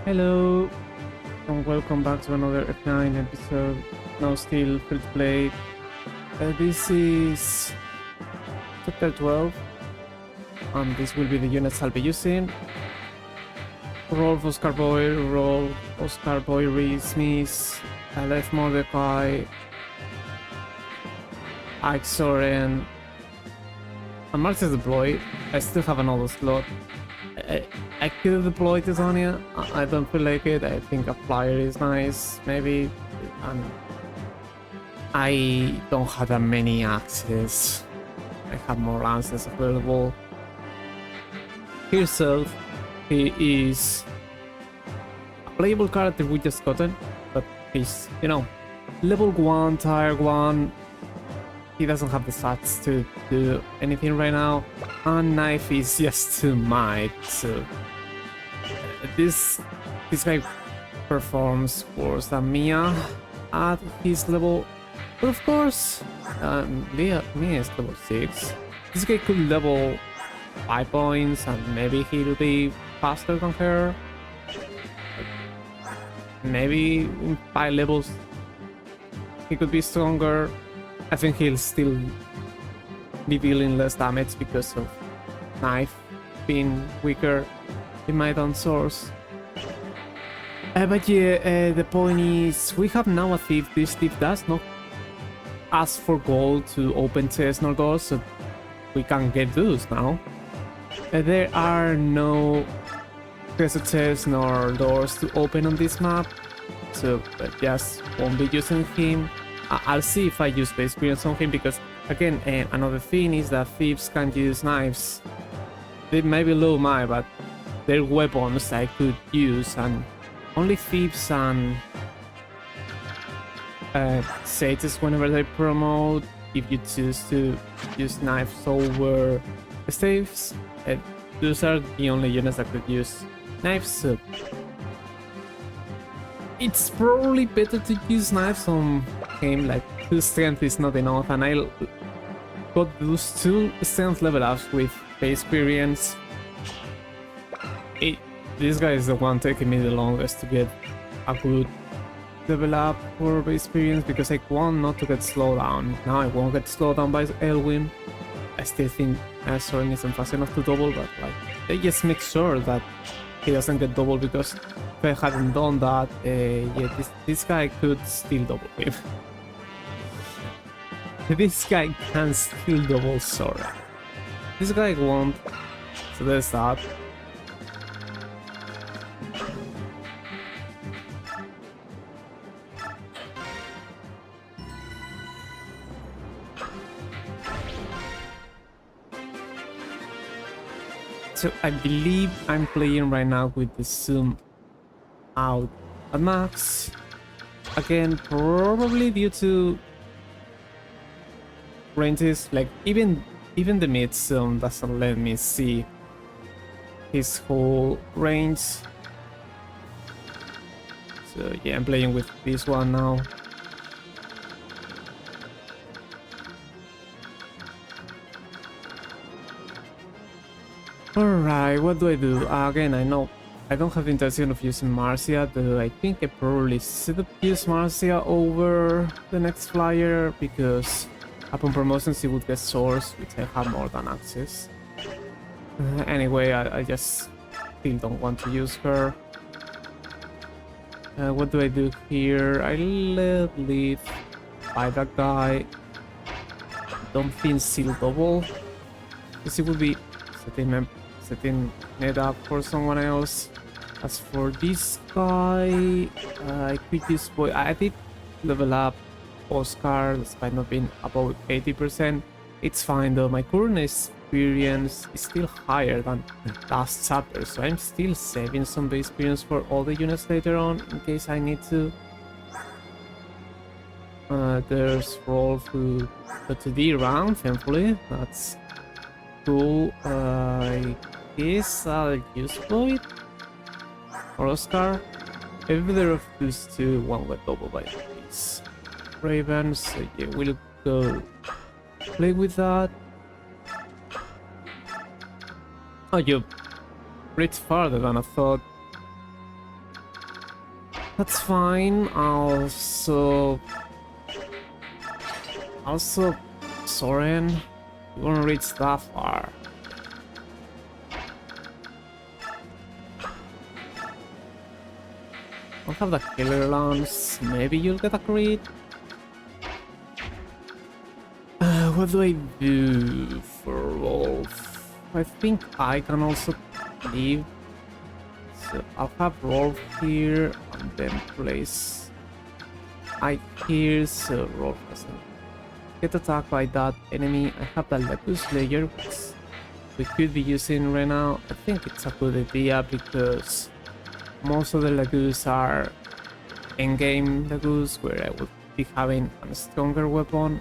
Hello, and welcome back to another F9 episode. Now still free to play. This is chapter 12, and this will be the units I'll be using. Rolf Oscar Boy, Rolf Oscar Boy, Reed Smith, Aleph Mordecai, Ike Soren, and Marx is deployed. I still have another slot. I could deploy Titania. I don't feel like it. I think a flyer is nice, maybe. And I don't have that many axes. I have more lances available. Himself, he is a playable character we just gotten, but he's, level 1, tier 1. He doesn't have the stats to do anything right now, and knife is just too might. So this guy performs worse than Mia at his level, but of course, Mia is level 6. This guy could level 5 points, and maybe he'll be faster than her. Maybe in 5 levels he could be stronger. I think he'll still be dealing less damage because of knife being weaker in my down source. But yeah, the point is we have now a thief. This thief does not ask for gold to open chests nor doors, so we can get those now. There are no treasure chests nor doors to open on this map, so just won't be using him. I'll see if I use base experience on him, because again, another thing is that thieves can use knives. They may be low mine, but they're weapons I could use, and only thieves and sages whenever they promote. If you choose to use knives over staves, those are the only units that could use knives. So it's probably better to use knives on him. Like, 2 strength is not enough, and I got those 2 strength level ups with base experience. This guy is the one taking me the longest to get a good level up for base experience, because I want not to get slowed down. Now I won't get slowed down by Elwin. I still think Soren isn't fast enough to double, but like, they just make sure that he doesn't get double, because if I hadn't done that, yeah, this guy could still double him. This guy can still double Soren. This guy won't, so there's that. So I believe I'm playing right now with the zoom out at max. Again, probably due to ranges. Like, even the mid zoom doesn't let me see his whole range. So yeah, I'm playing with this one now. Alright, what do I do? Again, I know I don't have the intention of using Marcia, though I think I probably should use Marcia over the next flyer, because upon promotion she would get swords, which I have more than access. Anyway, I just still don't want to use her. What do I do here? I let leave by that guy. Don't think seal double, because it would be setting it up for someone else. As for this guy, I could use boy. I did level up Oscar despite not being above 80%. It's fine though. My current experience is still higher than last chapter, so I'm still saving some base experience for all the units later on in case I need to. There's Rolf who got to D round, thankfully. That's cool. I guess I'll use Floyd or Oscar. Either of those 2 won't get double by these Ravens. So yeah, we'll go play with that. Oh, you reached farther than I thought. That's fine. Also, Soren, you won't reach that far. I'll have the killer lance. Maybe you'll get a crit. What do I do for Rolf? I think I can also leave. So I'll have Rolf here and then place I here so Rolf doesn't get attacked by that enemy. I have the Laguz layer, which we could be using right now. I think it's a good idea because most of the Laguz are endgame Laguz, where I would be having a stronger weapon.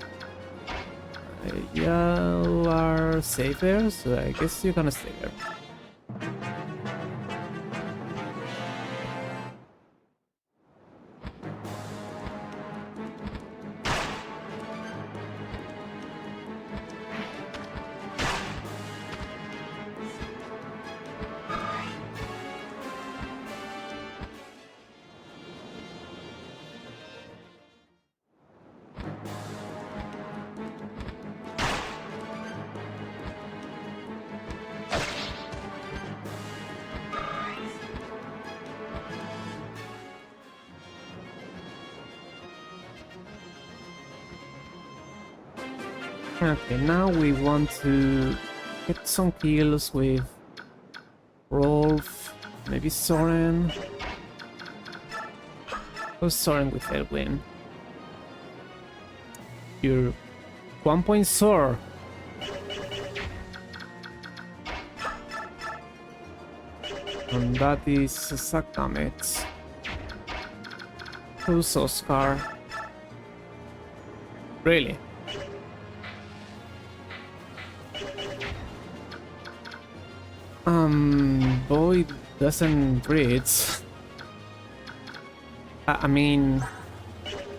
You are safe there, so I guess you're gonna stay there. Okay, now we want to get some kills with Rolf, maybe Soren. Oh, Soren with Edwin. Your 1-point sword. And that is exact damage. Who's Oscar? Really? Boy doesn't reach. I mean,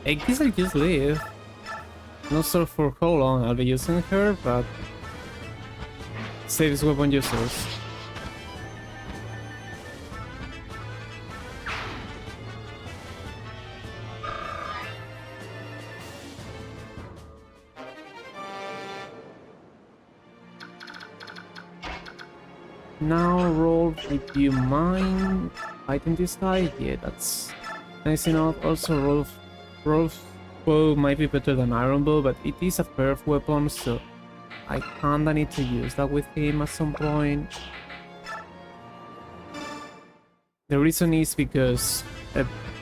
I guess I just leave. Not sure for how long I'll be using her, but saves weapon users. Now roll, would you mind fighting this guy? Yeah, that's nice enough. Also Rolf's bow might be better than Iron Bow, but it is a perf weapon, so I kinda need to use that with him at some point. The reason is because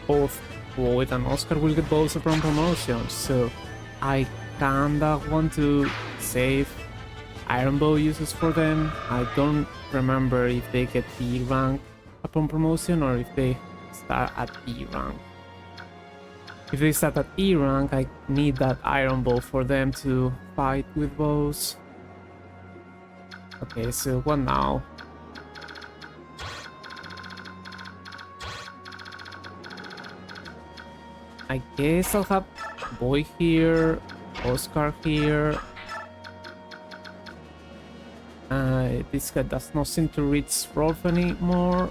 both Void and Oscar will get balls from promotions, so I kinda want to save Iron Bow uses for them. I don't remember if they get B rank upon promotion or if they start at E rank. If they start at E rank, I need that Iron Bow for them to fight with bows. Okay, so what now? I guess I'll have Boy here, Oscar here. This guy does not seem to reach Rolf anymore.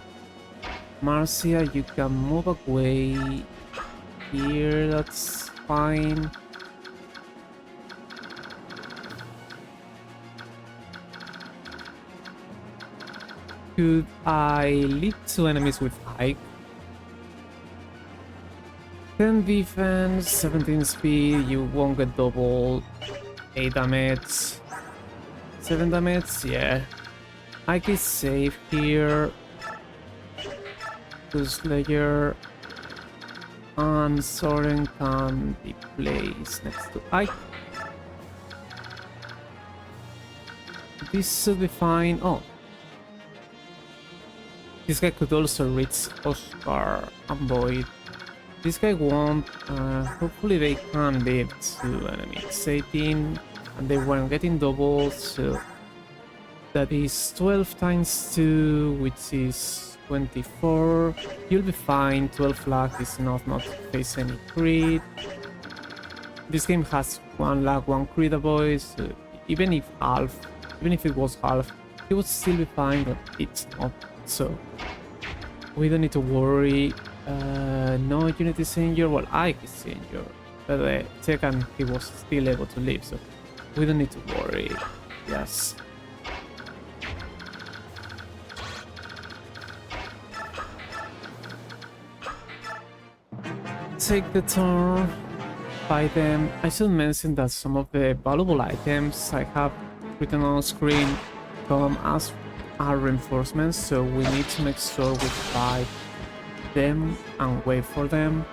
Marcia, you can move away here, that's fine. Could I lead two enemies with Ike? 10 defense, 17 speed, you won't get double. 8 damage. 7 damage, yeah. Ike is safe here. Two Slayer. And Soren can be placed next to Ike. This should be fine. Oh. This guy could also reach Oscar and Void. This guy won't. Hopefully they can lead two enemies. 18. And they weren't getting doubles, so that is 12 times 2, which is 24. You'll be fine. 12 lag is enough not to face any crit. This game has 1 lag, 1 crit avoid, so even if it was half, it would still be fine, but it's not. So we don't need to worry. No unit is injured. Well, Ike is injured. But second, he was still able to live, so we don't need to worry. Yes. Take the turn. Buy them. I should mention that some of the valuable items I have written on screen come as are reinforcements, so we need to make sure we buy them and wait for them.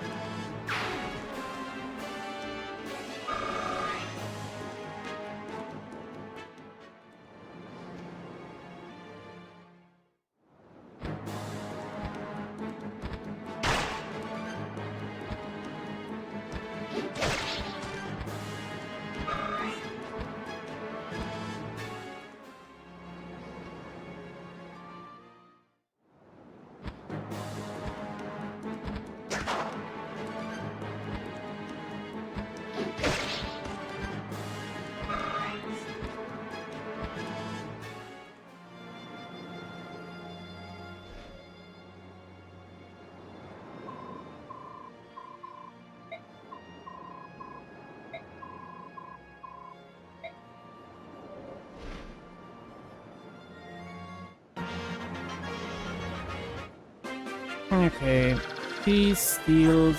Okay, she's still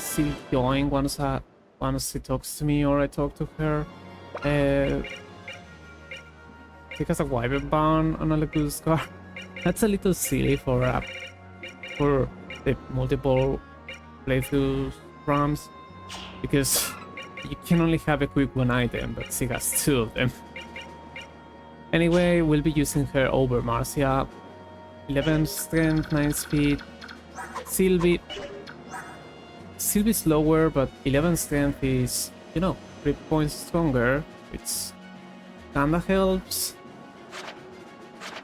going once she talks to me or I talk to her. She has a wyvern barn on a Laguz car. That's a little silly for the multiple playthrough ROMs, because you can only have equipped one item, but she has two of them. Anyway, we'll be using her over Marcia. 11 strength, 9 speed. Sylvie's lower, but 11 strength is, 3 points stronger, which kinda helps.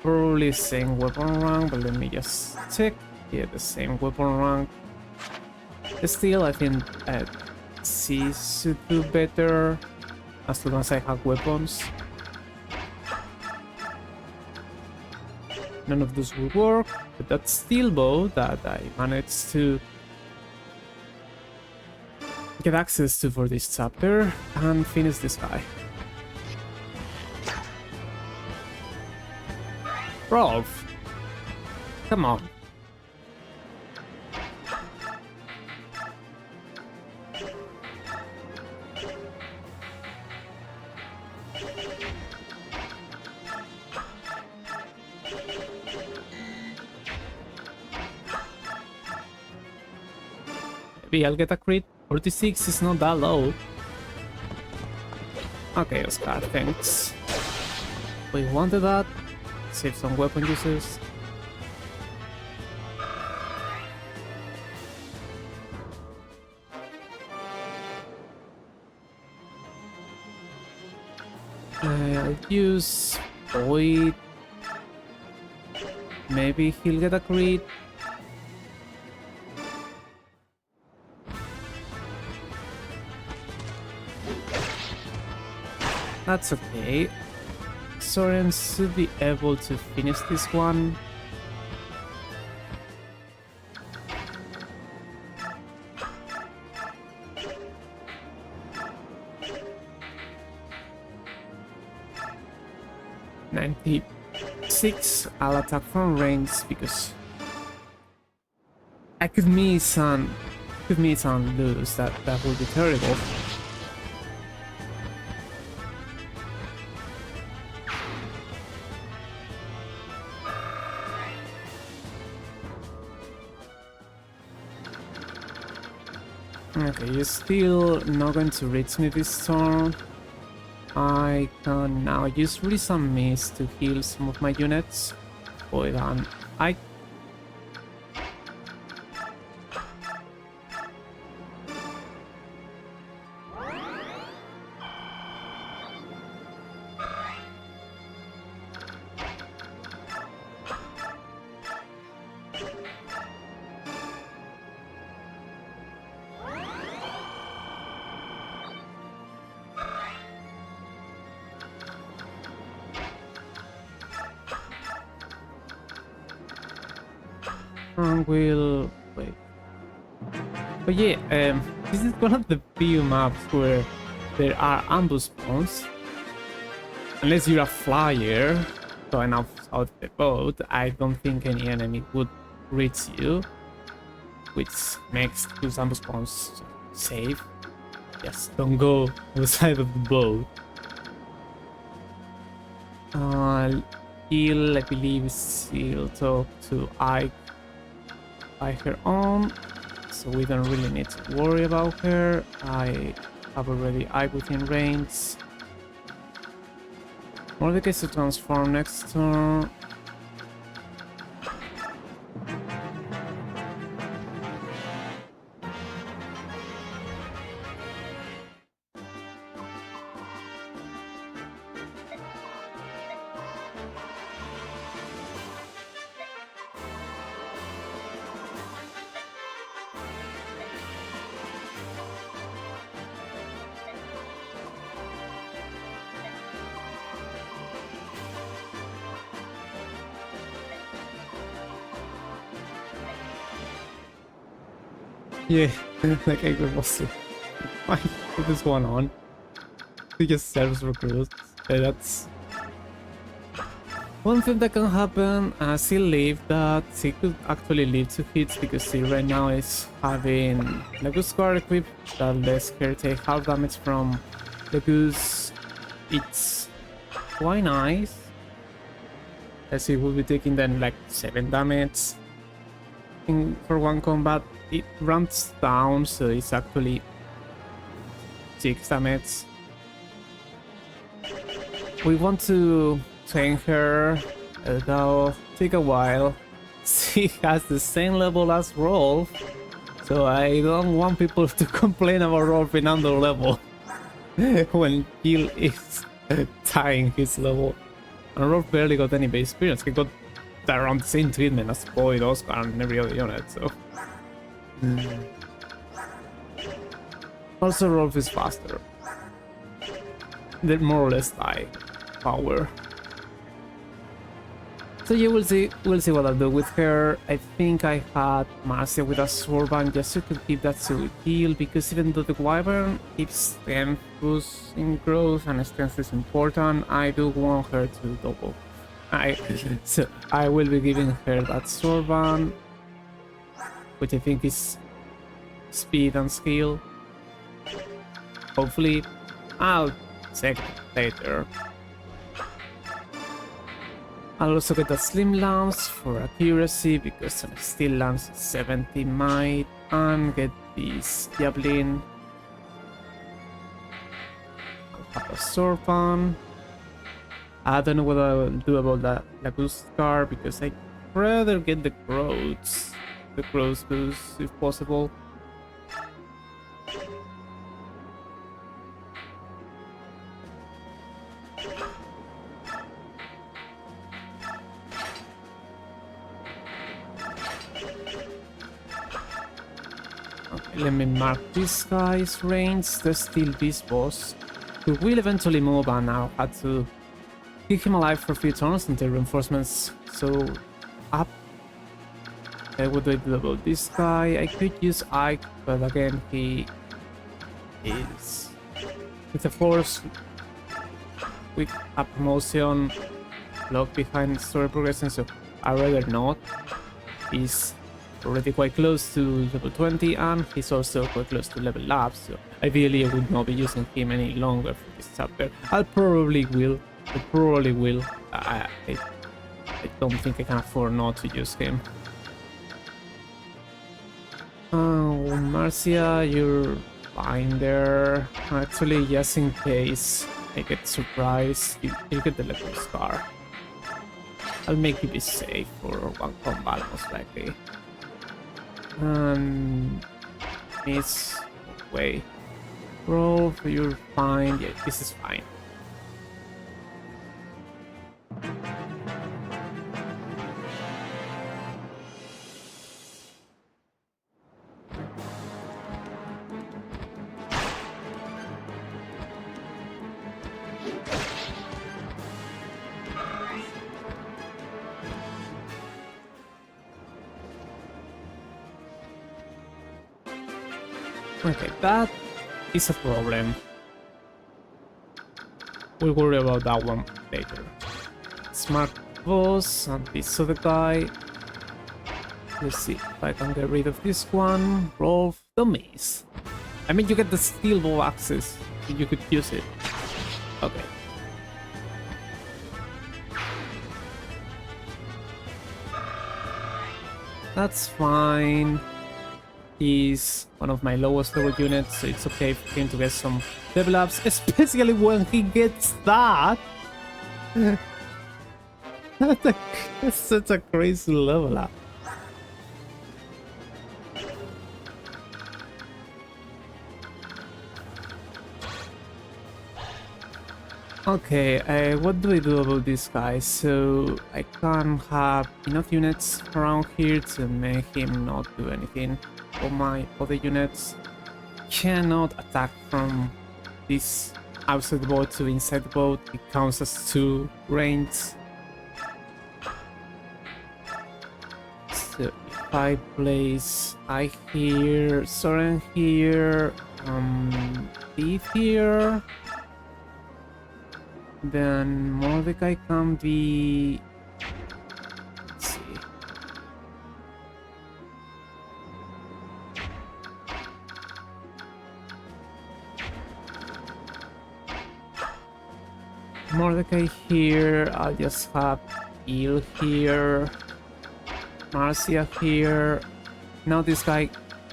Probably same weapon rank, but let me just check. Yeah, the same weapon rank. Still, I think she should do better as long as I have weapons. None of those will work, but that steel bow that I managed to get access to for this chapter and finish this guy. Rolf, come on. Maybe I'll get a crit. 46 is not that low. Okay, Oscar, thanks. We wanted that. Save some weapon users. I'll use Void. Maybe he'll get a crit. That's okay. Soren should be able to finish this one. "96, I'll attack from range because I could miss and lose. That would be terrible. Okay, you're still not going to reach me this turn. I can now use Release and Mist to heal some of my units. Void and I... will wait. But yeah, this is one of the few maps where there are ambush spawns. Unless you're a flyer going out of the boat, I don't think any enemy would reach you, which makes those ambush spawns safe. Just don't go on the side of the boat. He'll, I believe, she'll talk to Ike by her own, so we don't really need to worry about her. I have already Ike within range. Mordecai to transform next turn. Yeah, like I was fine. Put this one on. He just serves recruits. That's one thing that can happen. She leave that she could actually leave 2 hits because she right now is having Laguz squad equipped that lets her take half damage from Laguz. It's quite nice. As she will be taking then like 7 damage for one combat. It ramps down, so it's actually 6 damage. We want to train her, that'll take a while. She has the same level as Rolf, so I don't want people to complain about Rolf being under level when Gil is tying his level. And Rolf barely got any base experience. He got around the same treatment as Boyd, Oscar, and every other unit, so. Also, Rolf is faster. They more or less die power. So yeah, we'll see what I'll do with her. I think I had Marcia with a sword band just to keep that to heal, because even though the wyvern keeps strength boost in growth and strength is important, I do want her to double. So I will be giving her that sword band, which I think is speed and skill. Hopefully, I'll check later. I'll also get a slim lance for accuracy because a steel lance is 70 might, and get this javelin. I'll have a sword pan. I don't know what I'll do about that Laguz scar because I'd rather get the growths boost if possible. Let me mark this guy's range. There's still this boss, who will eventually move, and I'll have to keep him alive for a few turns until reinforcements so up. What do I do about this guy? I could use Ike, but again, he is with a force with a promotion locked behind story progression, so I'd rather not. He's already quite close to level 20, and he's also quite close to level up, so ideally I would not be using him any longer for this chapter. I probably will. I don't think I can afford not to use him. Oh, Marcia, you're fine there. Actually, just in case I get surprised, you get the Laguz scar. I'll make you be safe for one combat, most likely. Miss way. Roll, you're fine. Yeah, this is fine. Okay, that is a problem. We'll worry about that one later. Smart boss and this other guy. Let's see if I can get rid of this one. Roll the maze. I mean, you get the steel ball access. You could use it. Okay. That's fine. He's one of my lowest level units, so it's okay for him to get some level ups, especially when he gets that. That's such a crazy level up. Okay, what do I do about this guy? So I can't have enough units around here to make him not do anything. All my other units cannot attack from this outside the boat to inside the boat. It counts as 2 range. So if I place I here, Soren here, Thief here, then Mordecai can be... Let's see. Mordecai here, I'll just have Il here, Marcia here. Now this guy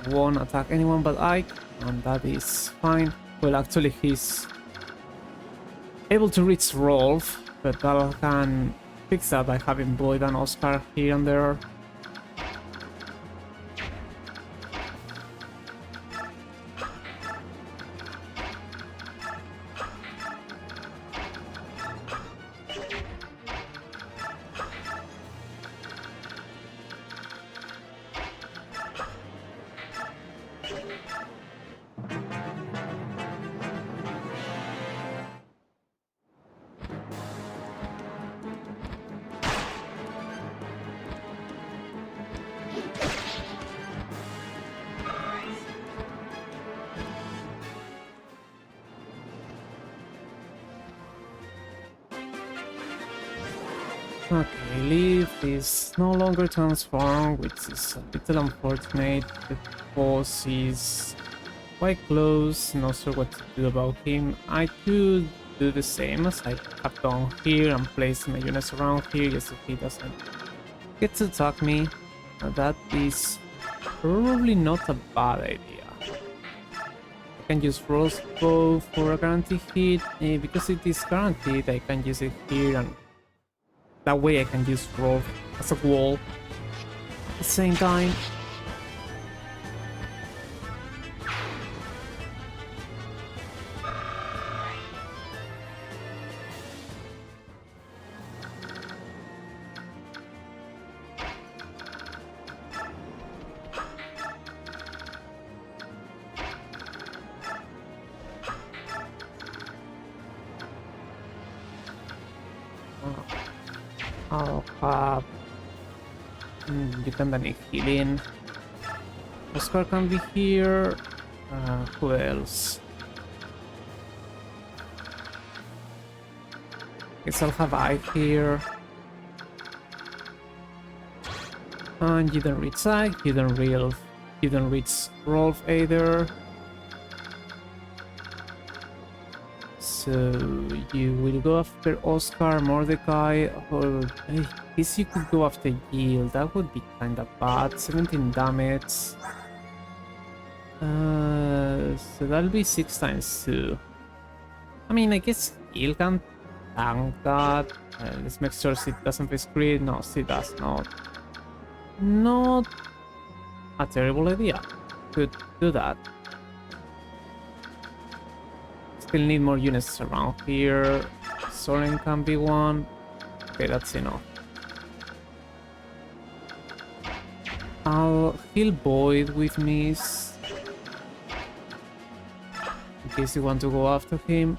won't attack anyone but I, and that is fine. Well, actually he's able to reach Rolf, but I can fix that by having Boyd and Oscar here and there. Okay, Leaf is no longer transformed, which is a little unfortunate. The boss is quite close, not sure what to do about him. I could do the same as I have done here and place my units around here just so he doesn't get to attack me. That is probably not a bad idea. I can use Rosebow for a guaranteed hit. Because it is guaranteed, I can use it here, and that way I can use Rolf as a wall at the same time. I'll have... you can then healing. Oscar can be here. Who else? Guess I'll have I here. And you don't reach I, you don't reach Rolf either. So you will go after Oscar, Mordecai, or I guess you could go after Gil. That would be kind of bad. 17 damage. So that'll be 6 times 2. I mean, I guess Gil can tank that. Let's make sure she doesn't face crit. No, she does not. Not a terrible idea. Could do that. Still need more units around here. Soren can be one. Okay, that's enough. I'll heal Boyd with Miss, in case you want to go after him.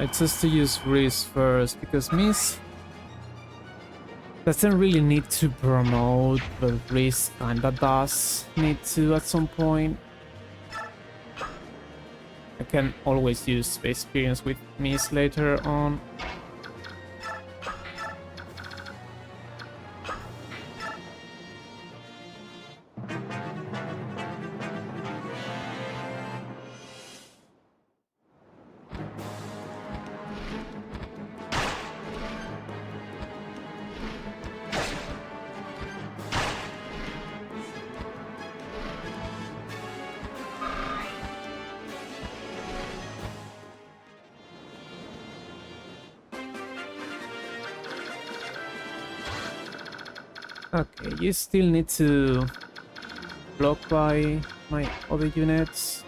It's just to use Riz first, because Miss doesn't really need to promote, but Riz kinda does need to at some point. I can always use experience with Miss later on. Okay, you still need to block by my other units.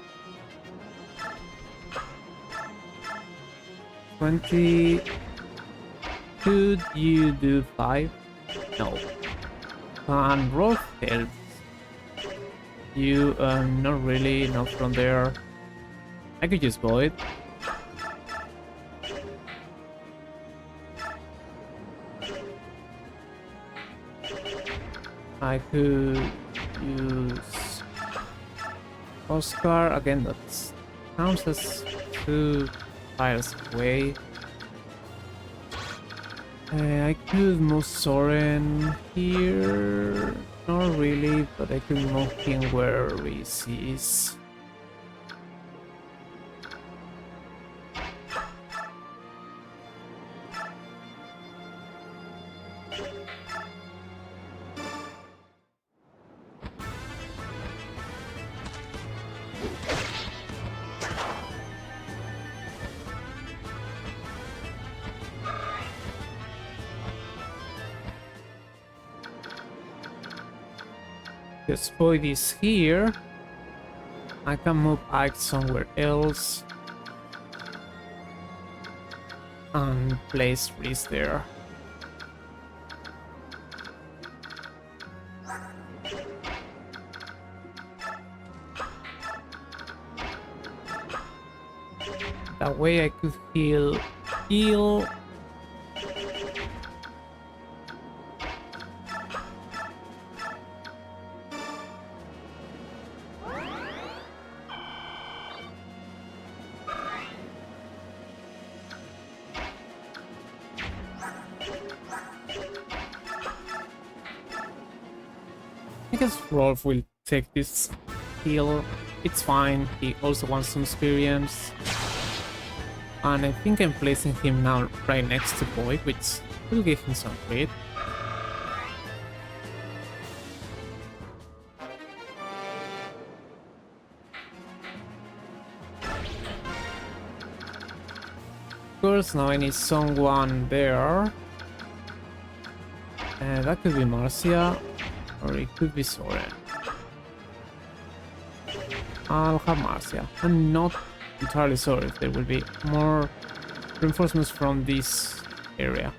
20. Could you do 5? No. And roll help. You not really, not from there. I could just void. I could use Oscar again. That counts as 2 files away. I could move Soren here. Not really, but I could move him where Reese is. Just void is here. I can move Ike somewhere else and place Reese there. That way I could heal. I guess Rolf will take this heal. It's fine. He also wants some experience. And I think I'm placing him now right next to Void, which will give him some crit. Of course, now I need someone there. And that could be Marcia, or it could be Soren. I'll have Marcia. I'm not entirely sure if there will be more reinforcements from this area.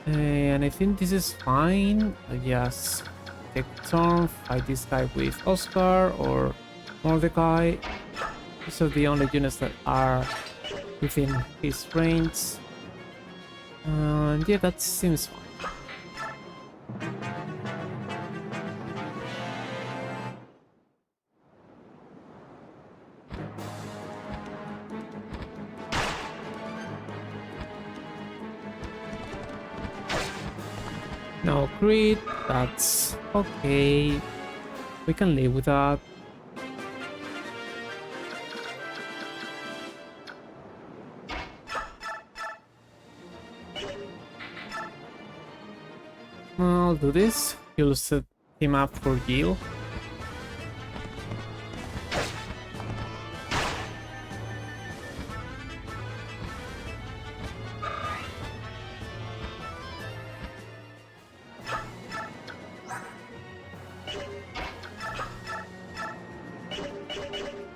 And I think this is fine. I just take a turn, fight this guy with Oscar or Mordecai. These are the only units that are within his range. And yeah, that seems fine. No crit, that's okay. We can live with that. I'll do this. He'll set him up for heal.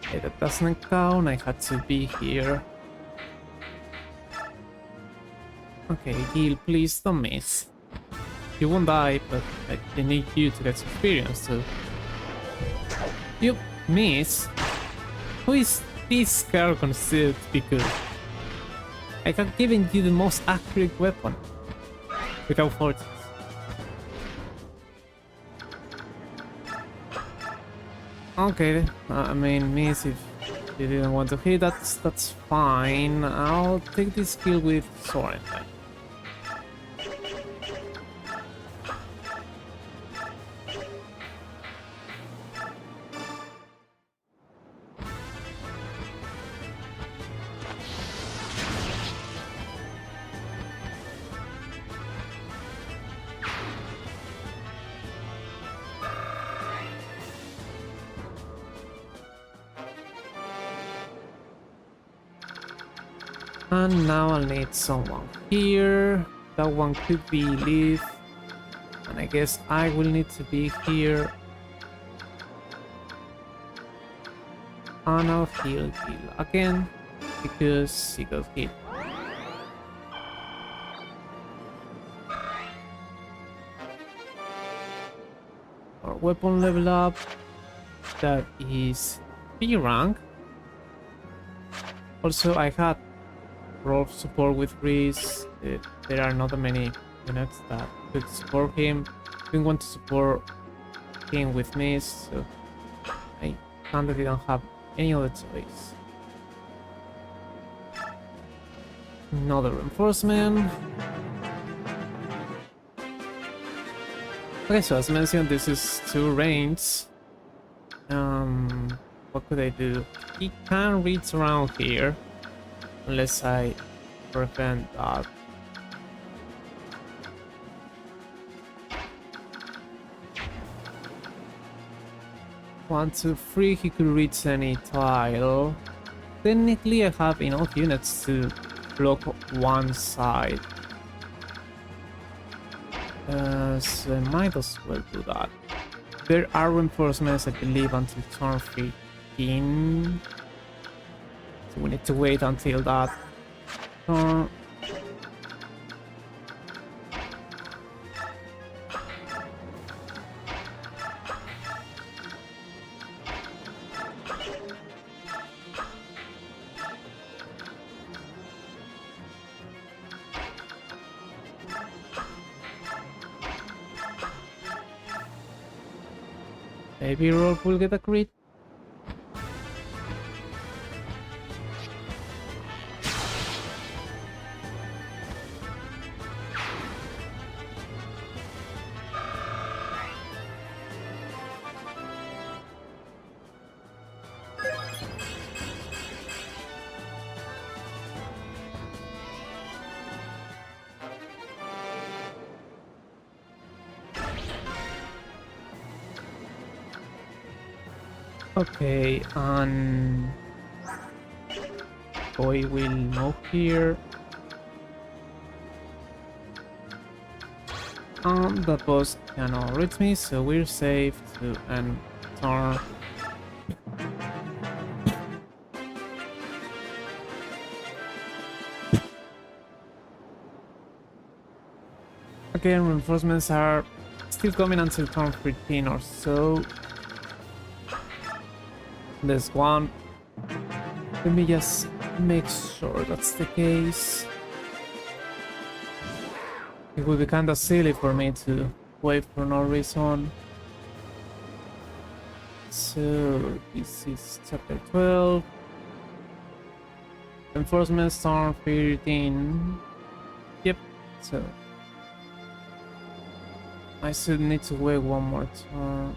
Okay, that doesn't count. I had to be here. Okay, heal, please don't miss. You won't die, but I need you to get some experience too. You miss? Who is this car considered to be good? I have given you the most accurate weapon without forces. Okay, I mean, miss if you didn't want to hit, that's fine. I'll take this skill with Soren then. And now I'll need someone here. That one could be Leaf. And I guess I will need to be here. And I'll heal again because he got hit. Our weapon level up. That is B rank. Also, I had role support with Reese. There are not that many units that could support him. Didn't want to support him with Miss, so I kind of didn't have any other choice. Another reinforcement. Okay, so as mentioned, this is 2 range. What could I do? He can reach around here. Unless I prevent that. One, two, three, he could reach any tile. Technically I have enough units to block one side. So I might as well do that. There are reinforcements, I believe, until turn 15. So we need to wait until that turn. Maybe Rolf will get a crit. Okay, boy will move here. That boss cannot reach me, so we're safe to end turn. Again, reinforcements are still coming until turn 15 or so. There's one. Let me just make sure that's the case. It would be kinda silly for me to wait for no reason. So this is chapter 12. Enforcement turn 13. Yep, so I still need to wait one more turn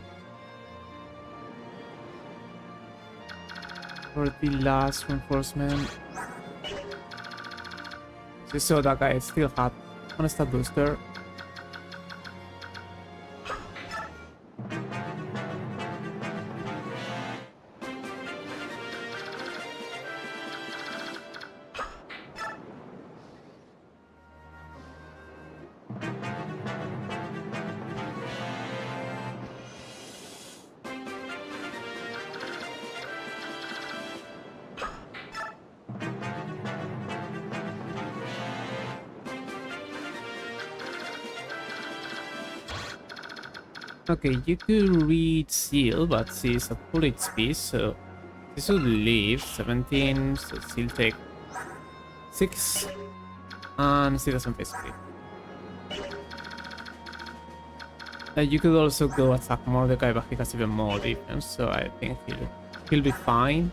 for the last reinforcement. So you saw that guy still had one stat booster. Okay, you could read Seal, but she's at full HP, so she should leave 17, so she'll take 6, and she doesn't face crit. You could also go attack Mordecai, but he has even more defense, so I think he'll be fine.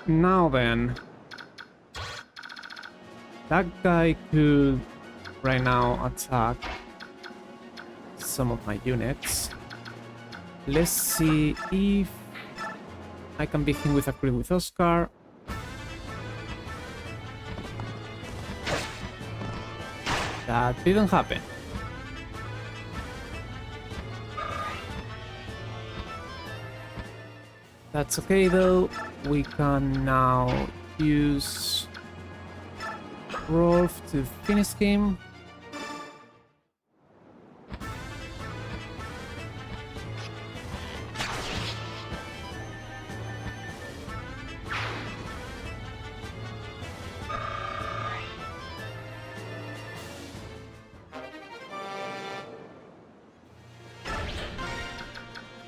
Now then, that guy could right now attack some of my units. Let's see if I can beat him with a crit with Oscar. That didn't happen. That's okay though. We can now use Rolf to finish him.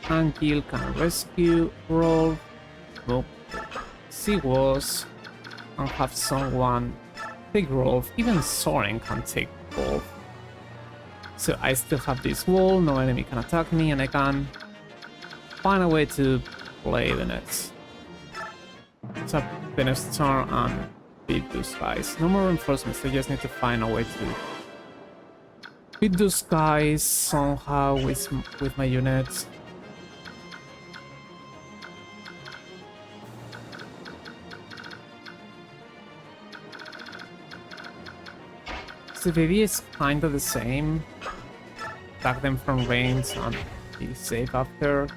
And Gil can rescue Rolf. Well, see was and have someone take Rolf. Even Soren can take Rolf. So I still have this wall, no enemy can attack me, and I can find a way to play the next. Tap the next turn and beat those guys. No more reinforcements, I just need to find a way to beat those guys somehow with my units. So the idea is kind of the same. Attack them from range and be safe after.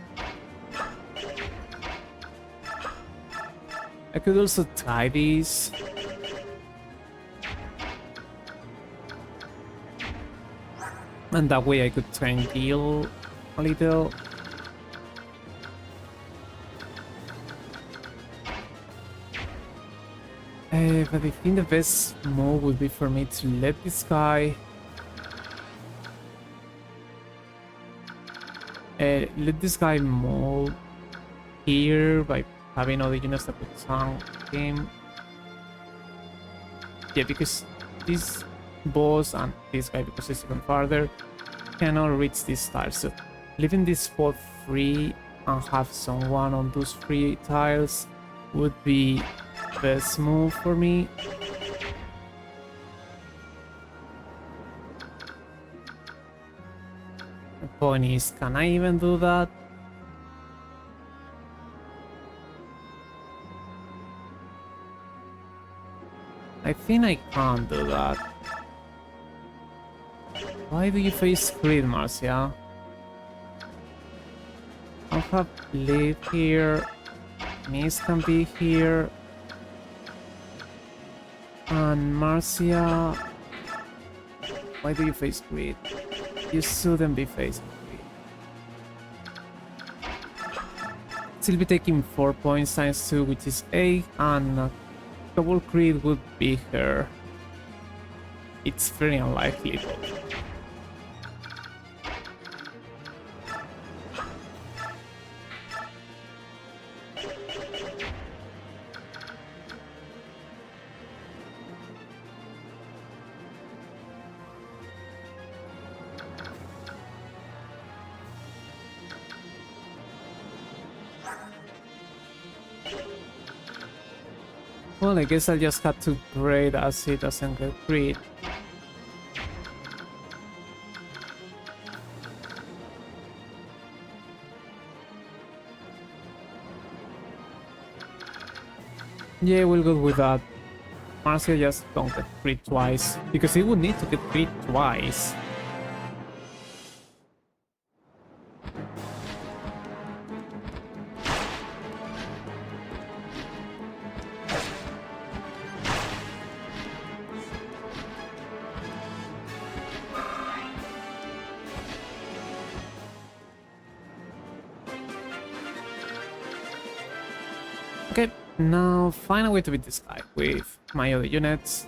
I could also try these. And that way I could try and heal a little. But I think the best move would be for me to let this guy move here by having all the units that would tank him. Yeah, because this boss and this guy, because it's even farther, cannot reach this tile. So leaving this spot free and have someone on those free tiles would be best move for me. The point is, can I even do that? I think I can't do that. Why do you face crit, Marcia? I'll have Liv here. Miss can be here. And Marcia, why do you face crit? You shouldn't be facing crit. Still be taking 4 points times 2, which is 8, and a double crit would be her. It's very unlikely though. Well, I guess I'll just have to pray that he doesn't get crit. Yeah, we'll go with that. Marcia just don't get crit twice, because he would need to get crit twice. Now find a way to beat this guy with my other units.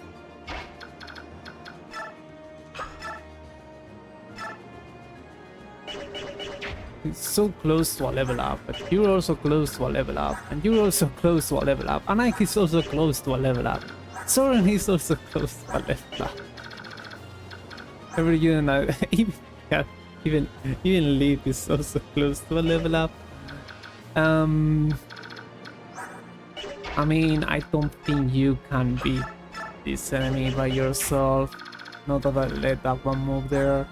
It's so close to a level up, but you're also close to a level up, and you're also close to a level up, and Ike is also close to a level up. Soren is also close to a level up. Every unit, even Leaf is also close to a level up. I mean, I don't think you can beat this enemy by yourself. Not that I let that one move there.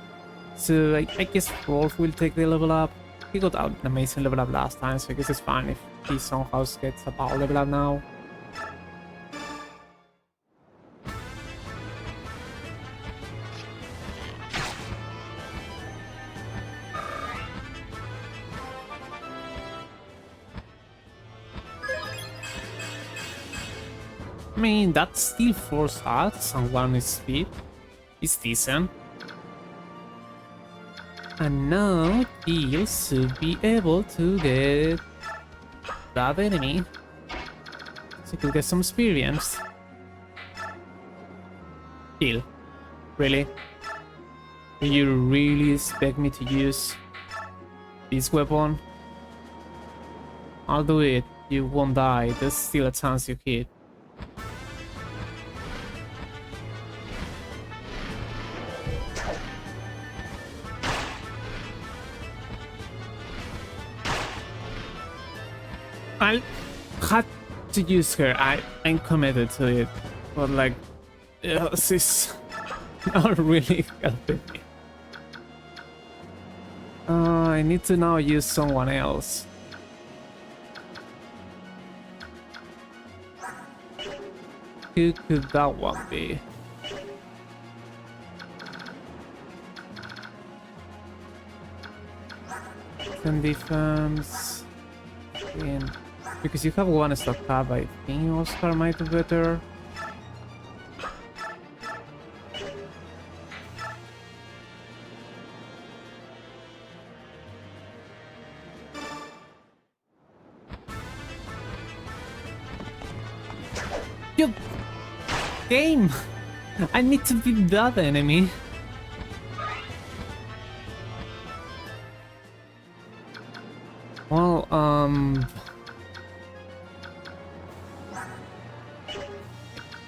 So I guess Rolf will take the level up. He got out an amazing level up last time, so I guess it's fine if he somehow gets a power level up now. I mean, that's still 4 stats and 1 is speed. It's decent. And now he should be able to get that enemy. So he could get some experience. Kill. Really? Do you really expect me to use this weapon? I'll do it. You won't die. There's still a chance you hit. I had to use her. I'm committed to it, but like, this is not really helping me. I need to now use someone else. Who could that one be? Ten defense. And because you have one stock tab, I think Oscar might do better. You game! I need to beat that enemy. Well,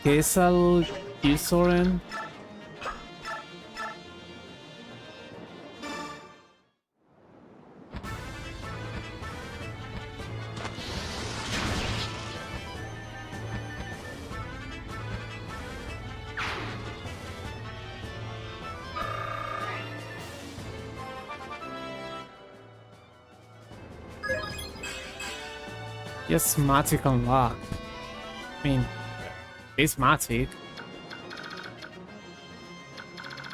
guess I'll use Soren. Yes, Matic unlocked. I mean, it's Matic.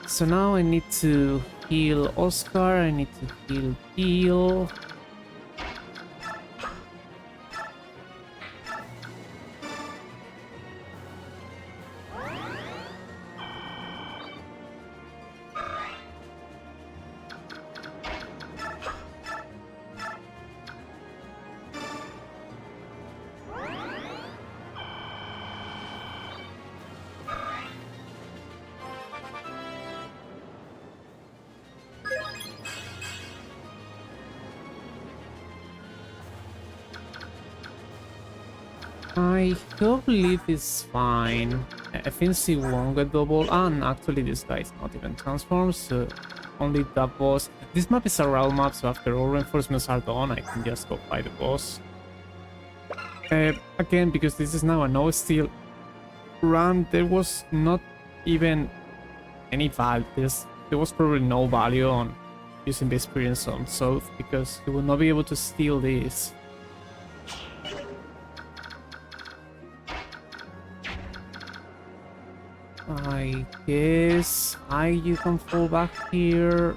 So now I need to heal Oscar, I need to heal Peel. I believe it's fine. I think she won't get double, and actually this guy is not even transformed, so only that boss. This map is a route map, so after all reinforcements are done, I can just go fight the boss. Again, because this is now a no-steal run, there was not even any value. There was probably no value on using the experience on South, because he will not be able to steal this. I guess you can fall back here.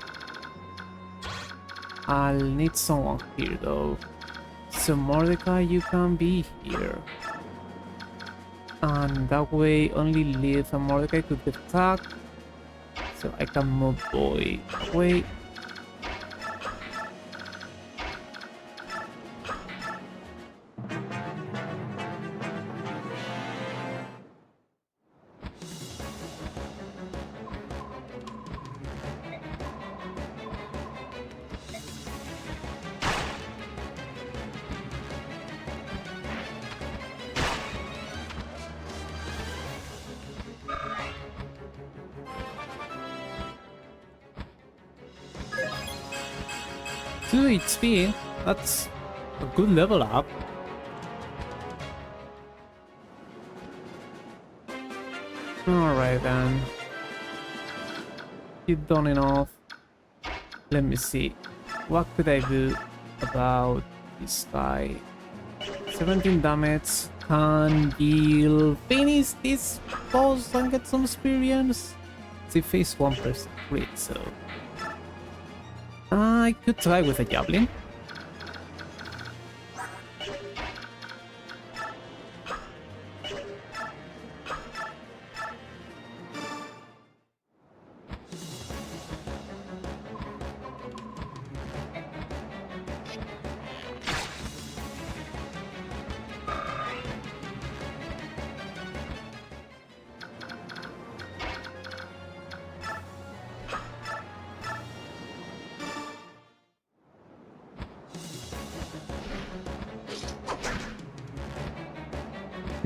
I'll need someone here though. So Mordecai, you can be here. And that way only Lilith and Mordecai could get attacked. So I can move Boy away. 2 HP. That's a good level up. Alright then. You've done enough. Let me see. What could I do about this guy? 17 damage. Can he'll finish this boss and get some experience? He faced 1% crit, so I could try with a javelin.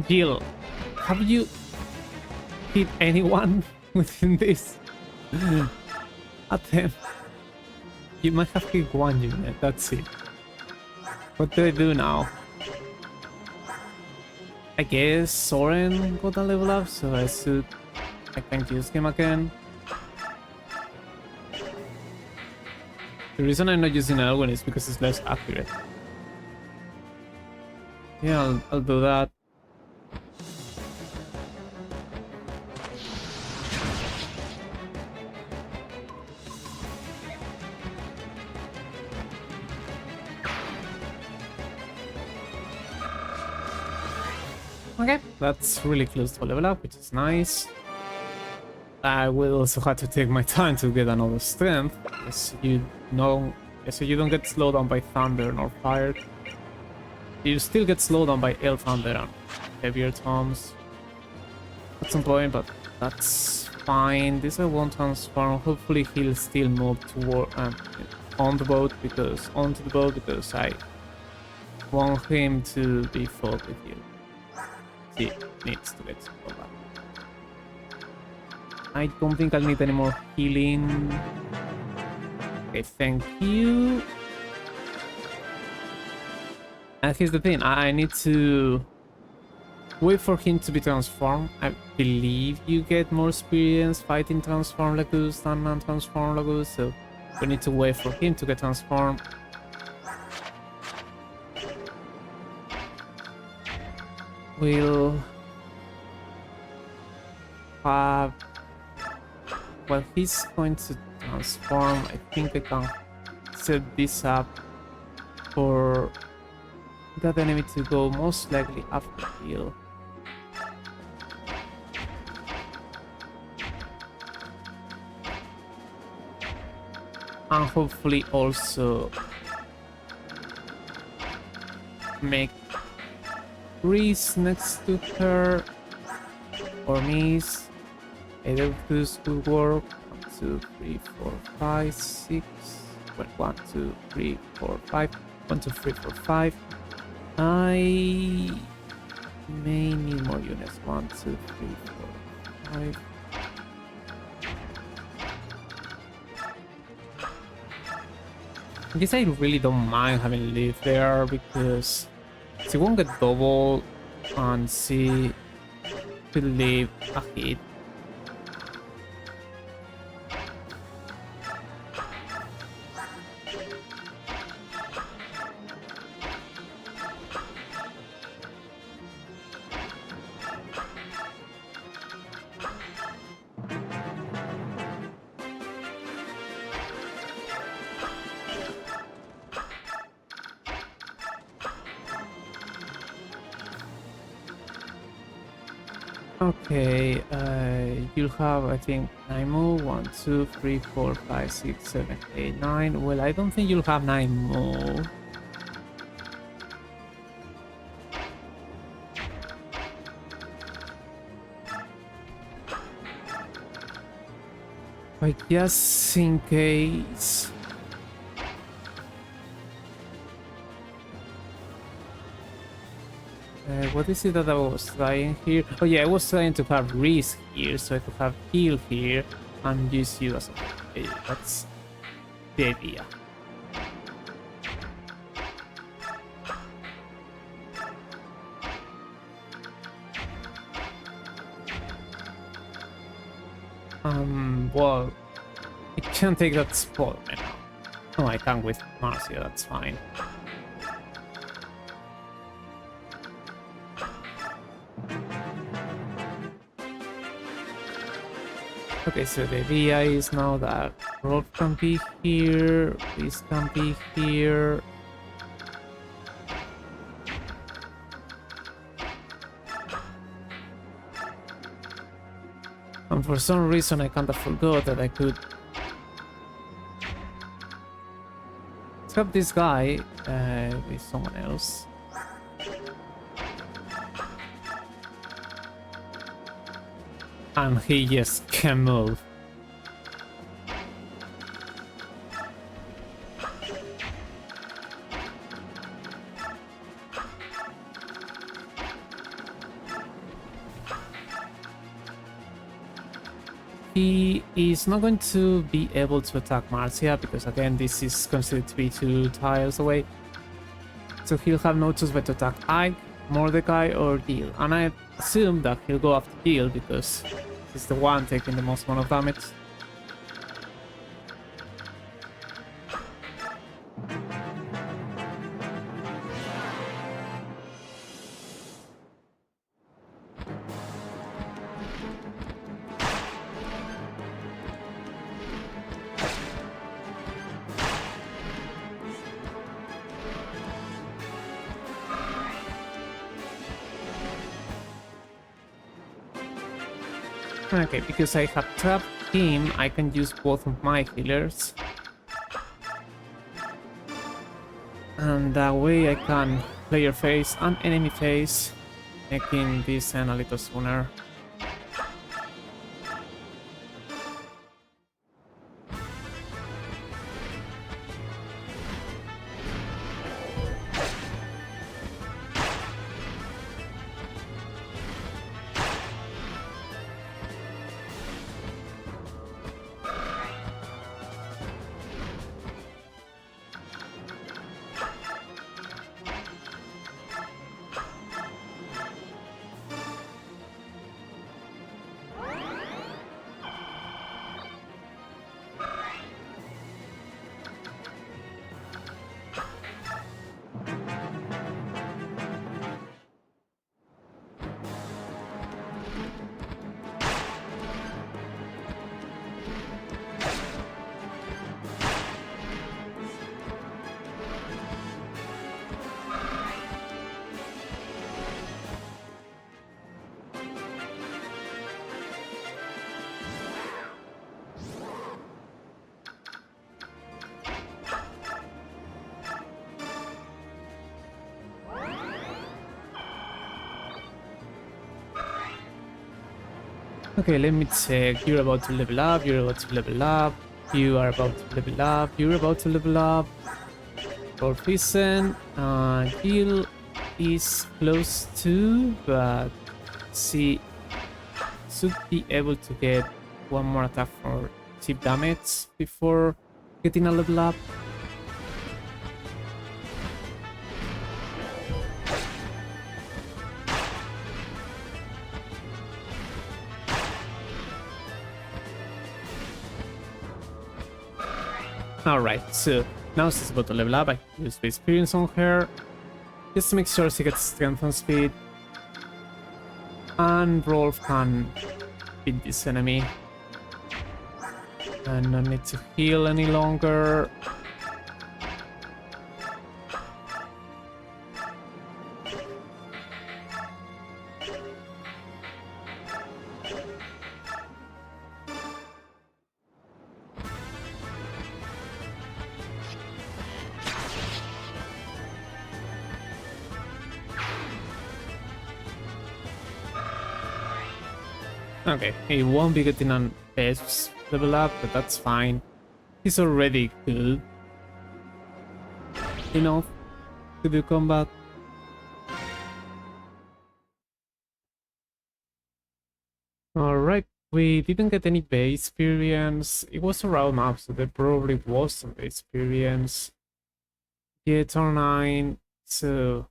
Jill, have you hit anyone within this attempt? You might have hit one unit, that's it. What do I do now? I guess Soren got a level up, so I can use him again. The reason I'm not using Elwyn is because it's less accurate. Yeah, I'll do that. Okay, that's really close to level up, which is nice. I will also have to take my time to get another strength, as you know, so you don't get slowed down by thunder nor fire. You still get slowed down by air thunder and heavier tomes at some point, but that's fine. This I won't transform. Hopefully he'll still move toward onto the boat because I want him to be fought with you. He needs to get some back. I don't think I'll need any more healing. Okay, thank you. And here's the thing, I need to wait for him to be transformed. I believe you get more experience fighting transform Laguz than non-transform Laguz, so we need to wait for him to get transformed. We'll have... Well, he's going to transform. I think I can set this up for that enemy to go most likely after heal. And hopefully also make Reese next to her or Mies. Either of those could work. 1, 2, 3, 4, 5, 6. Well, 1, 2, 3, 4, 5. 1, 2, 3, 4, 5. I may need more units. 1, 2, 3, 4, 5. I guess I really don't mind having Liv there because she won't get double and she could leave a hit. Okay, you'll have, I think, 9 more. 1, 2, 3, 4, 5, 6, 7, 8, 9. Well, I don't think you'll have 9 more. But just in case... what is it that I was trying here? Oh yeah, I was trying to have Reese here, so I could have heal here and use you as a... Okay, that's the idea. Well, it can take that spot right now. Oh, I can with Marcia, that's fine. Okay, so the idea is now that Rolf can be here, this can be here. And for some reason I kind of forgot that I could swap this guy with someone else. And he just can move. He is not going to be able to attack Marcia because again this is considered to be 2 tiles away. So he'll have no choice but to attack Ike, Mordecai or Gil. And I assume that he'll go after Gil because he's the one taking the most amount of damage. Okay, because I have trapped him, I can use both of my healers. And that way I can player phase and enemy phase, making this end a little sooner. Okay, let me check. You're about to level up, you're about to level up, you are about to level up, you're about to level up. Rolf isn't. Gil is close to, but she should be able to get one more attack for cheap damage before getting a level up. Alright, so now she's about to level up. I use the experience on her just to make sure she gets strength and speed. And Rolf can beat this enemy. And no need to heal any longer. Okay, he won't be getting an S level up, but that's fine. He's already good enough to do combat. Alright, we didn't get any base experience. It was a round map, so there probably was some base experience. Yeah, turn 9, so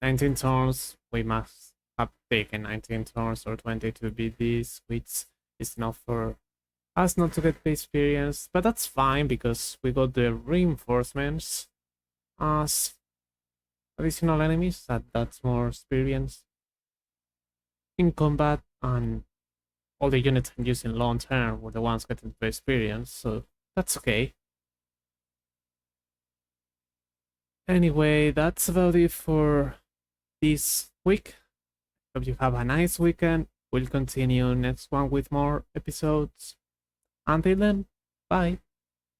19 turns, we must have taken 19 turns or 20 to beat this, which is enough for us not to get the experience, but that's fine because we got the reinforcements as additional enemies, that's more experience in combat, and all the units I'm using long term were the ones getting the experience, so that's okay. Anyway, that's about it for this week. Hope you have a nice weekend. We'll continue next one with more episodes. Until then, bye.